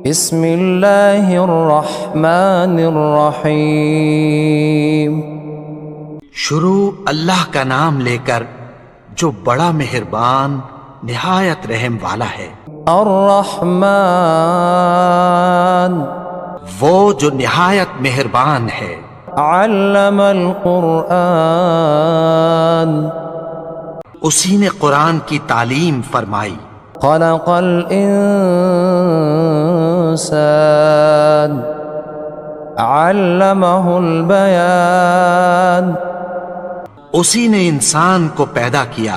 بسم اللہ الرحمن الرحیم شروع اللہ کا نام لے کر جو بڑا مہربان نہایت رحم والا ہے۔ الرحمن وہ جو نہایت مہربان ہے۔ علم القرآن اسی نے قرآن کی تعلیم فرمائی۔ خلق الانسان علمہ البیان اسی نے انسان کو پیدا کیا،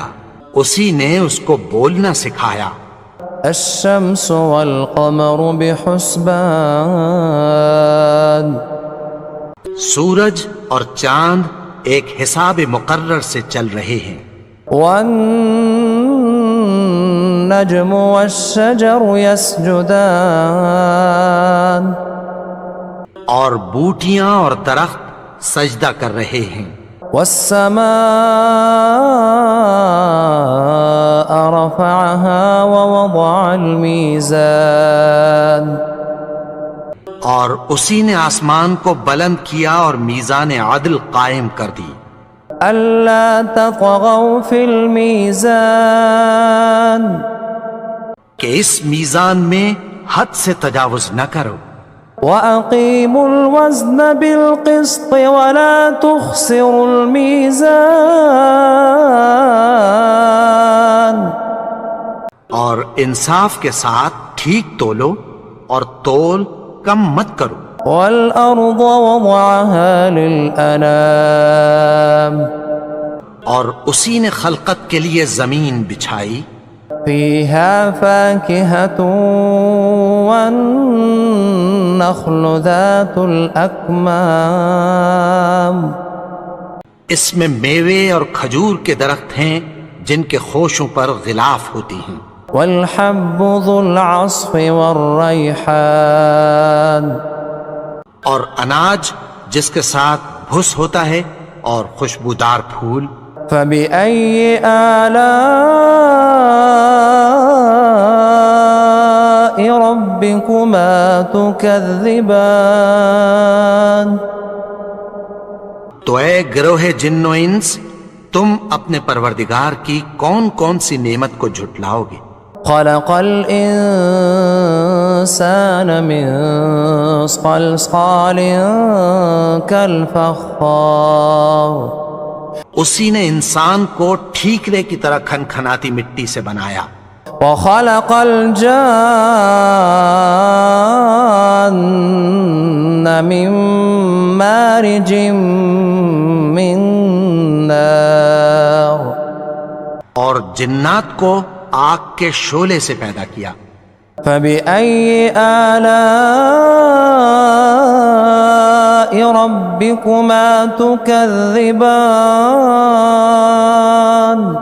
اسی نے اس کو بولنا سکھایا۔ الشمس والقمر بحسبان سورج اور چاند ایک حساب مقرر سے چل رہے ہیں۔ والنجم والشجر يسجدان اور بوٹیاں اور درخت سجدہ کر رہے ہیں۔ والسماء رفعها ووضع الميزان اور اسی نے آسمان کو بلند کیا اور میزان عدل قائم کر دی۔ ألا تطغوا في الميزان کہ اس میزان میں حد سے تجاوز نہ کرو۔ وَأَقِيمُوا الْوَزْنَ بِالْقِسْطِ وَلَا تُخْسِرُوا الْمِيزَانَ اور انصاف کے ساتھ ٹھیک تولو اور تول کم مت کرو۔ وَالْأَرْضَ وَضَعَهَا لِلْأَنَامِ اور اسی نے خلقت کے لیے زمین بچھائی۔ فِيهَا فَاكِهَةٌ وَالنَّخْلُ ذَاتُ الْأَكْمَامِ اس میں میوے اور کھجور کے درخت ہیں جن کے خوشوں پر غلاف ہوتی ہیں۔ وَالْحَبُّ ذُو الْعَصْفِ وَالرَّيْحَانِ اور اناج جس کے ساتھ بھس ہوتا ہے اور خوشبودار پھول۔ فَبِأَيِّ آلَاءِ رَبِّكُمَا تُكَذِّبَانِ تو اے گروہ جن و انس، تم اپنے پروردگار کی کون کون سی نعمت کو جھٹلاؤ گے؟ خلق الانسان من صلصال كالفخار اسی نے انسان کو ٹھیکرے کی طرح کھنکھناتی مٹی سے بنایا۔ وخلق الجان من مارج من نار اور جنات کو آگ کے شعلے سے پیدا کیا۔ فَبِأَيِّ آلَاءِ رَبِّكُمَا تُكَذِّبَانِ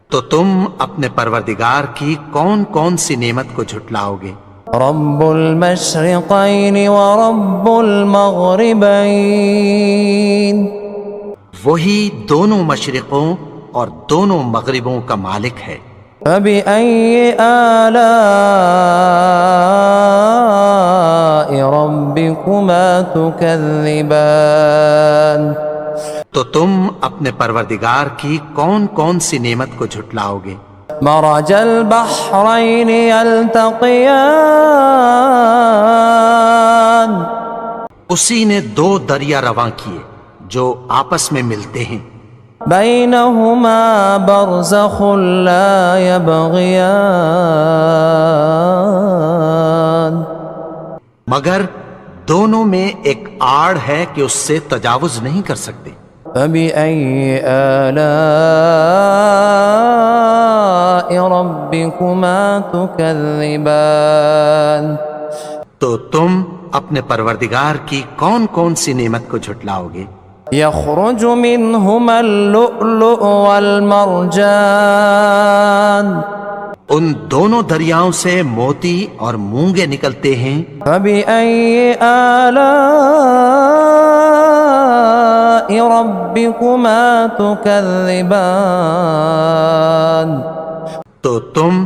تو تم اپنے پروردگار کی کون کون سی نعمت کو جھٹلاؤ گے؟ رب المشرقین ورب المغربین وہی دونوں مشرقوں اور دونوں مغربوں کا مالک ہے۔ فَبِأَيِّ آلَاءِ رَبِّكُمَا تُكَذِّبَانِ تو تم اپنے پروردگار کی کون کون سی نعمت کو جھٹلاؤ گے؟ مرج البحرین یلتقیان اسی نے دو دریا رواں کیے جو آپس میں ملتے ہیں۔ بینہما برزخ لا یبغیان مگر دونوں میں ایک آڑ ہے کہ اس سے تجاوز نہیں کر سکتے۔ فَبِأَيِّ آلَاءِ رَبِّكُمَا تُكَذِّبَانِ تو تم اپنے پروردگار کی کون کون سی نعمت کو جھٹلاؤ گے؟ يَخْرُجُ مِنْهُمَا اللُّؤْلُؤُ وَالْمَرْجَانُ ان دونوں دریاؤں سے موتی اور مونگے نکلتے ہیں۔ فَبِأَيِّ آلَاءِ رَبِّكُمَا تُكَذِّبَانِ تو تم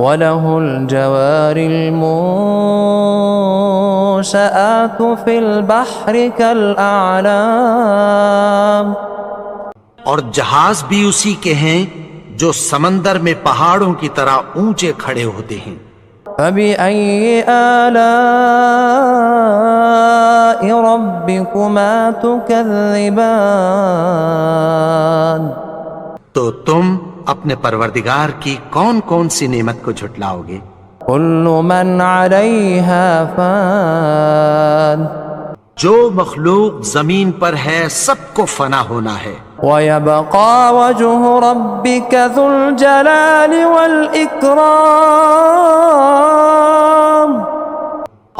وله الجوار المنشآت في البحر كالأعلام اور جہاز بھی اسی کے ہیں جو سمندر میں پہاڑوں کی طرح اونچے کھڑے ہوتے ہیں۔ فبأي آلاء ربكما تكذبان تو تم اپنے پروردگار کی کون کون سی نعمت کو جھٹلاؤ گے۔ كل من عليها فان جو مخلوق زمین پر ہے سب کو فنا ہونا ہے، ويبقى وجه ربك ذو الجلال والإكرام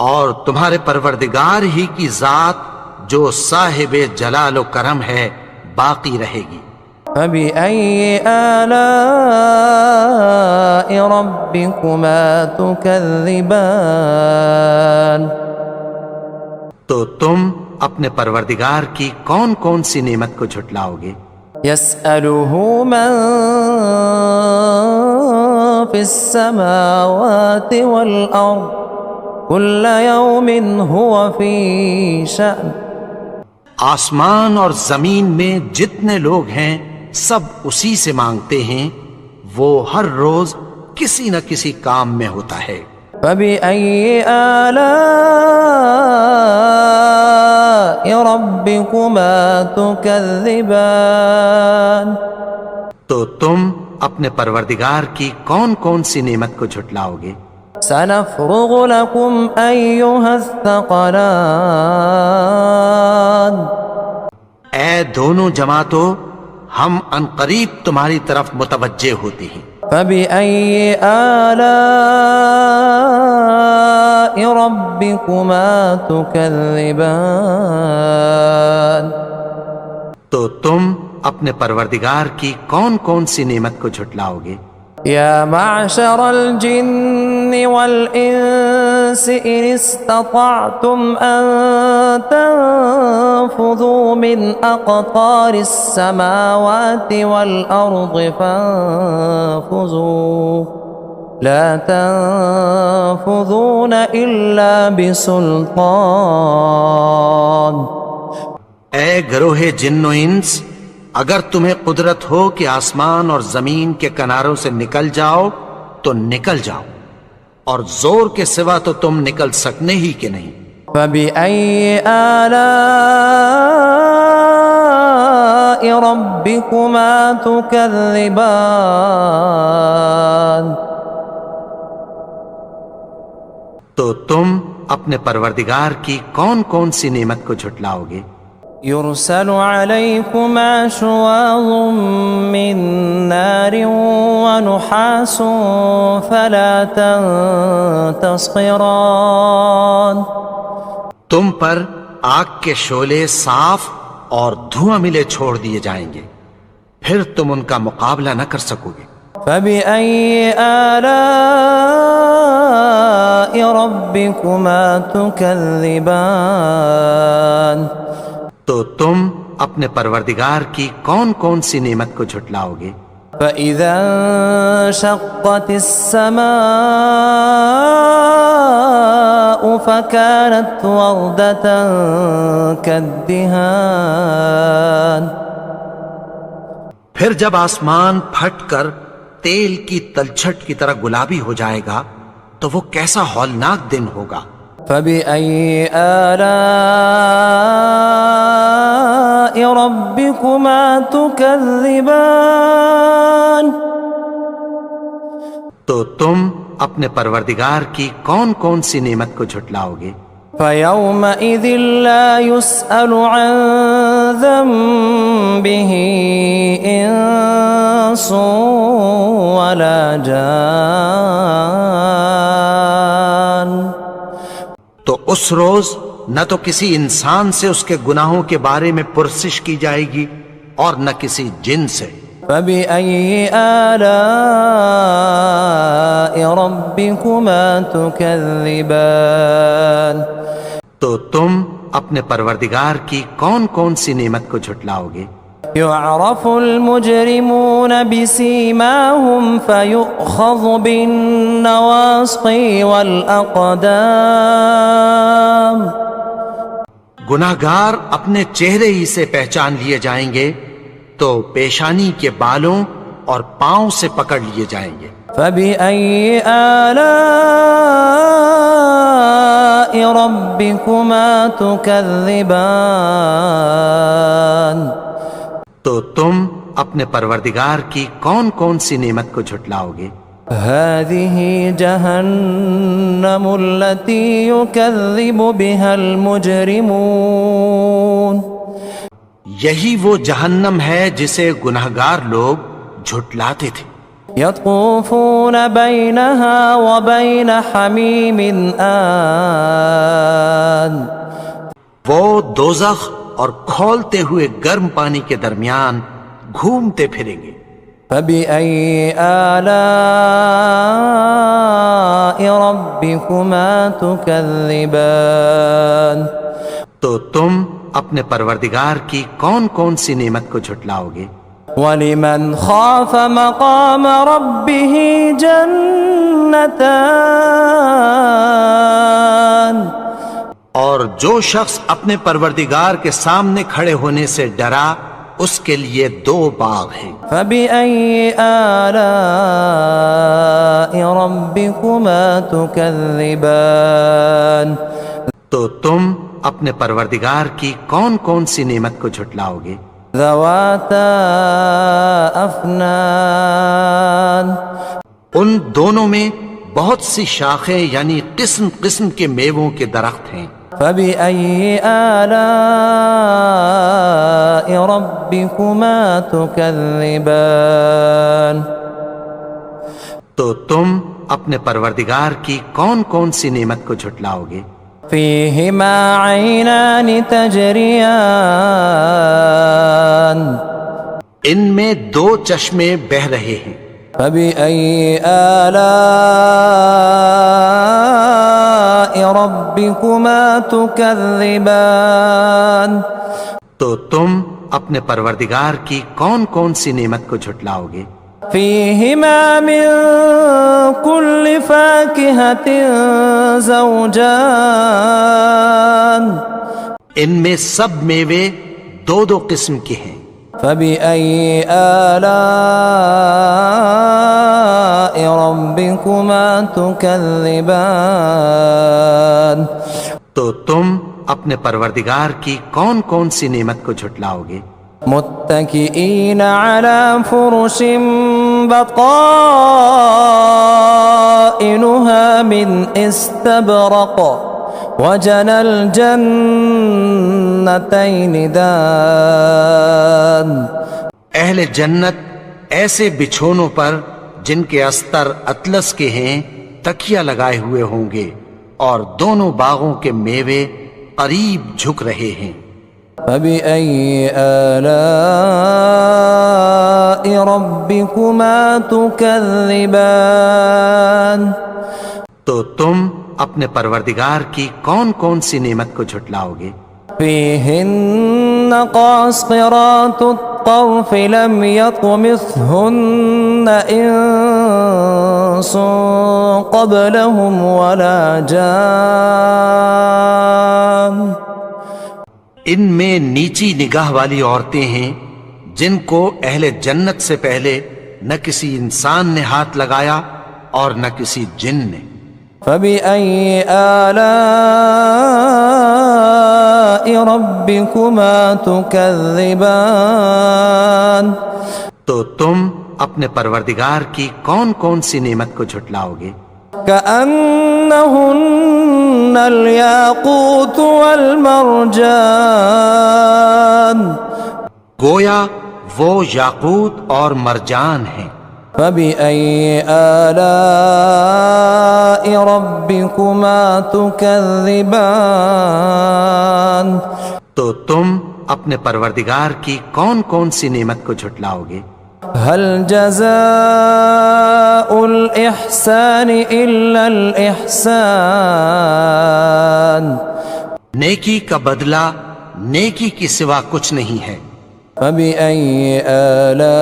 اور تمہارے پروردگار ہی کی ذات جو صاحب جلال و کرم ہے باقی رہے گی۔ فبأي آلاء ربكما تكذبان تو تم اپنے پروردگار کی کون کون سی نعمت کو جھٹلاؤ گے۔ يسأله من في السماوات والأرض كل يوم هو في شأن آسمان اور زمین میں جتنے لوگ ہیں سب اسی سے مانگتے ہیں، وہ ہر روز کسی نہ کسی کام میں ہوتا ہے۔ فبأي آلاء ربكما تكذبان تو تم اپنے پروردگار کی کون کون سی نعمت کو جھٹلاؤ گے۔ سنفرغ لكم أيها الثقلان اے دونوں جماعتوں، ہم ان قریب تمہاری طرف متوجہ ہوتے ہیں۔ فبأي آلاء ربكما تكذبان تو تم اپنے پروردگار کی کون کون سی نعمت کو جھٹلاؤ گے۔ يا معشر الجن والإنس إن استطعتم أن تنفذوا من أقطار السماوات والأرض فانفذوا لا تنفذون إلا بسلطان اے گروہ جن و انس، اگر تمہیں قدرت ہو کہ آسمان اور زمین کے کناروں سے نکل جاؤ تو نکل جاؤ، اور زور کے سوا تو تم نکل سکنے ہی کہ نہیں۔ فبأي آلاء ربكما تكذبان تو تم اپنے پروردگار کی کون کون سی نعمت کو جھٹلاؤ گے۔ يرسل عليكما شواظ من نار ونحاس فلا تنتصران تم پر آگ کے شعلے صاف اور دھواں ملے چھوڑ دیے جائیں گے، پھر تم ان کا مقابلہ نہ کر سکو گے۔ فبأي آلاء ربكما تكذبان تو تم اپنے پروردگار کی کون کون سی نعمت کو جھٹلاؤ گے۔ فإذا انشقت السماء فكانت وردة كالدهان پھر جب آسمان پھٹ کر تیل کی تلچھٹ کی طرح گلابی ہو جائے گا تو وہ کیسا ہولناک دن ہوگا۔ فبأي آلاء ربكما تكذبان تو تم اپنے پروردگار کی کون کون سی نعمت کو جھٹلاؤ گے۔ فيومئذ لا يسأل عن ذنبه إنس ولا جان تو اس روز نہ تو کسی انسان سے اس کے گناہوں کے بارے میں پرسش کی جائے گی اور نہ کسی جن سے۔ فبأي آلاء ربكما تكذبان تو تم اپنے پروردگار کی کون کون سی نعمت کو جھٹلاؤ گے۔ يعرف المجرمون بسيماهم فيؤخذ بالنواصي والأقدام گناہگار اپنے چہرے ہی سے پہچان لیے جائیں گے تو پیشانی کے بالوں اور پاؤں سے پکڑ لیے جائیں گے۔ فبأي آلاء ربكما تكذبان تو تم اپنے پروردگار کی کون کون سی نعمت کو جھٹلاؤ گے؟ هذه جهنم التي يكذب بها المجرمون یہی وہ جہنم ہے جسے گناہگار لوگ جھٹلاتے تھے۔ يطوفون بينها وبين حميم آن وہ دوزخ اور کھولتے ہوئے گرم پانی کے درمیان گھومتے پھریں گے۔ فبأي آلاء ربكما تكذبان تو تم اپنے پروردگار کی کون کون سی نعمت کو جھٹلاؤ گے؟ ولمن خاف مقام ربه جنتان اور جو شخص اپنے پروردگار کے سامنے کھڑے ہونے سے ڈرا اس کے لیے 2 باغ ہیں۔ فبأي آلاء ربكما تكذبان تو تم اپنے پروردگار کی کون کون سی نعمت کو جھٹلاؤ گے؟ ذواتا افنان ان دونوں میں بہت سی شاخیں یعنی قسم قسم کے میووں کے درخت ہیں۔ فبأي آلاء ربكما تكذبان تو تم اپنے پروردگار کی کون کون سی نعمت کو جھٹلاؤ گے؟ فيهما عينان تجريان ان میں 2 چشمے بہہ رہے ہیں۔ فبأي آلاء ربكما تكذبان تو تم اپنے پروردگار کی کون کون سی نعمت کو جھٹلاؤ گے؟ فيهما من كل فاكهة زوجان ان میں سب میوے 2 قسم کے ہیں۔ فبأي آلاء ربكما تكذبان تو تم اپنے پروردگار کی کون کون سی نعمت کو جھٹلاؤ گے؟ متكئين على فرش بطائنها من استبرق وجنى الجنتين دان اہل جنت ایسے بچھونوں پر جن کے استر اطلس کے ہیں تکیہ لگائے ہوئے ہوں گے اور دونوں باغوں کے میوے قریب جھک رہے ہیں۔ فبأي آلاء ربكما تكذبان تو تم اپنے پروردگار کی کون کون سی نعمت کو جھٹلاؤ گے؟ فيهن قاصرات الطرف لم يطمثهن إنس قبلهم ولا جان ان میں نیچی نگاہ والی عورتیں ہیں جن کو اہل جنت سے پہلے نہ کسی انسان نے ہاتھ لگایا اور نہ کسی جن نے۔ فبأي آلاء ربكما تكذبان تو تم اپنے پروردگار کی کون کون سی نعمت کو جھٹلاؤ گے؟ كأنهن الياقوت والمرجان گویا وہ یاقوت اور مرجان ہیں۔ فبأي آلاء ربكما تكذبان تو تم اپنے پروردگار کی کون کون سی نعمت کو جھٹلاؤ گے؟ هل جزاء الإحسان إلا الإحسان نیکی کا بدلہ نیکی کی سوا کچھ نہیں ہے۔ فبأي آلاء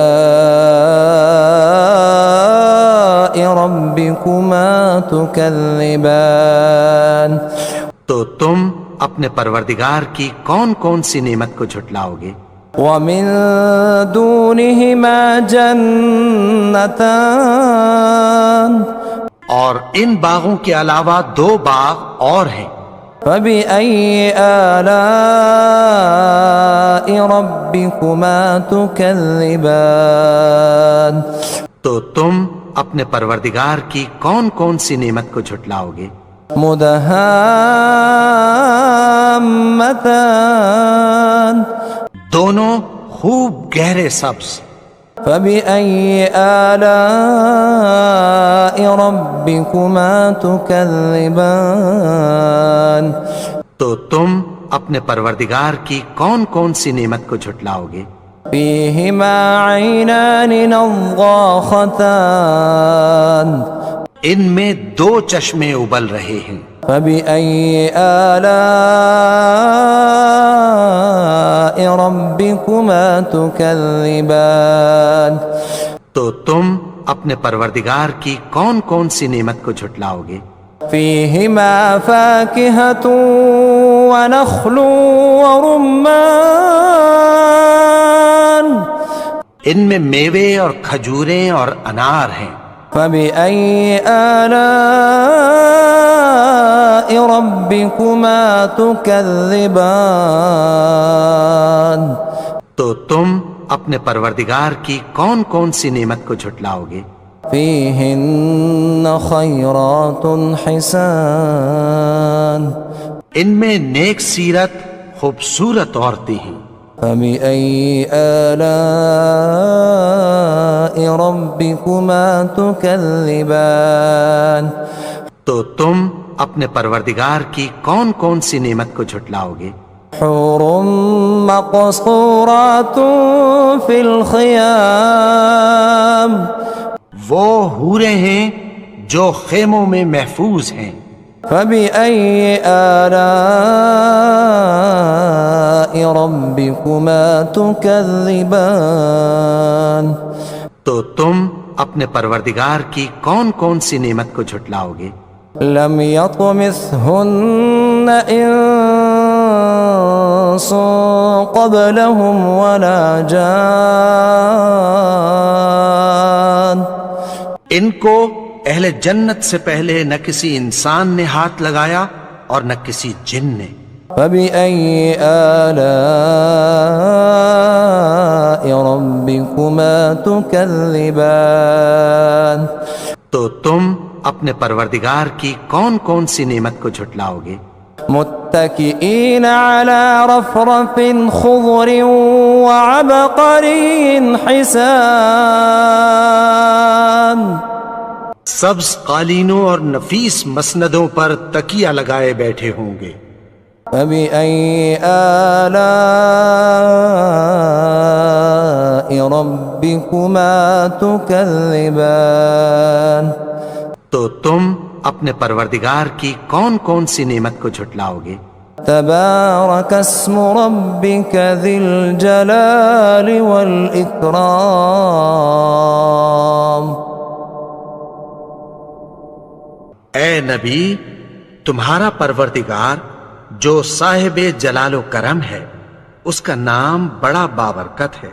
ربكما تكذبان تو تم اپنے پروردگار کی کون کون سی نعمت کو جھٹلاؤ گے؟ ومن دونهما جنتان اور ان باغوں کے علاوہ 2 باغ اور ہیں۔ فبأي آلاء ربكما تكذبان تو تم اپنے پروردگار کی کون کون سی نعمت کو جھٹلاؤ گے؟ مدہامتان دونوں خوب گہرے سبز۔ فبأي آلاء ربكما تكذبان تو تم اپنے پروردگار کی کون کون سی نعمت کو جھٹلاؤ گے؟ فيهما عينان نضاختان ان میں 2 چشمے ابل رہے ہیں۔ فبأي آلاء ربكما تكذبان تو تم اپنے پروردگار کی کون کون سی نعمت کو جھٹلاؤ گے؟ فيهما فاكهة ونخل ورمان ان میں میوے اور کھجوریں اور انار ہیں۔ فبأي آلاء ربكما تكذبان تو تم اپنے پروردگار کی کون کون سی نعمت کو جھٹلاؤ گے؟ فيهن خيرات حسان ان میں نیک سیرت خوبصورت عورتیں ہیں۔ فبأي آلاء ربكما تكذبان تو تم اپنے پروردگار کی کون کون سی نعمت کو جھٹلاؤ گے؟ حور مقصورات في الخيام وہ حوریں ہیں جو خیموں میں محفوظ ہیں۔ فبأي آلاء ربكما تكذبان تو تم اپنے پروردگار کی کون کون سی نعمت کو جھٹلاؤ گے؟ لم يطمثهن إنس قبلهم ولا جان ان کو اہل جنت سے پہلے نہ کسی انسان نے ہاتھ لگایا اور نہ کسی جن نے۔ فبأي آلاء ربكما تكذبان تو تم اپنے پروردگار کی کون کون سی نعمت کو جھٹلاؤ گے؟ متكئين على رفرف خضر وعبقري حسان سبز قالینوں اور نفیس مسندوں پر تکیہ لگائے بیٹھے ہوں گے۔ فبأي آلاء ربكما تكذبان تو تم اپنے پروردگار کی کون کون سی نعمت کو جھٹلاؤ گے؟ تبارك اسم ربك ذي الجلال والإكرام اے نبی، تمہارا پروردگار جو صاحب جلال و کرم ہے، اس کا نام بڑا بابرکت ہے۔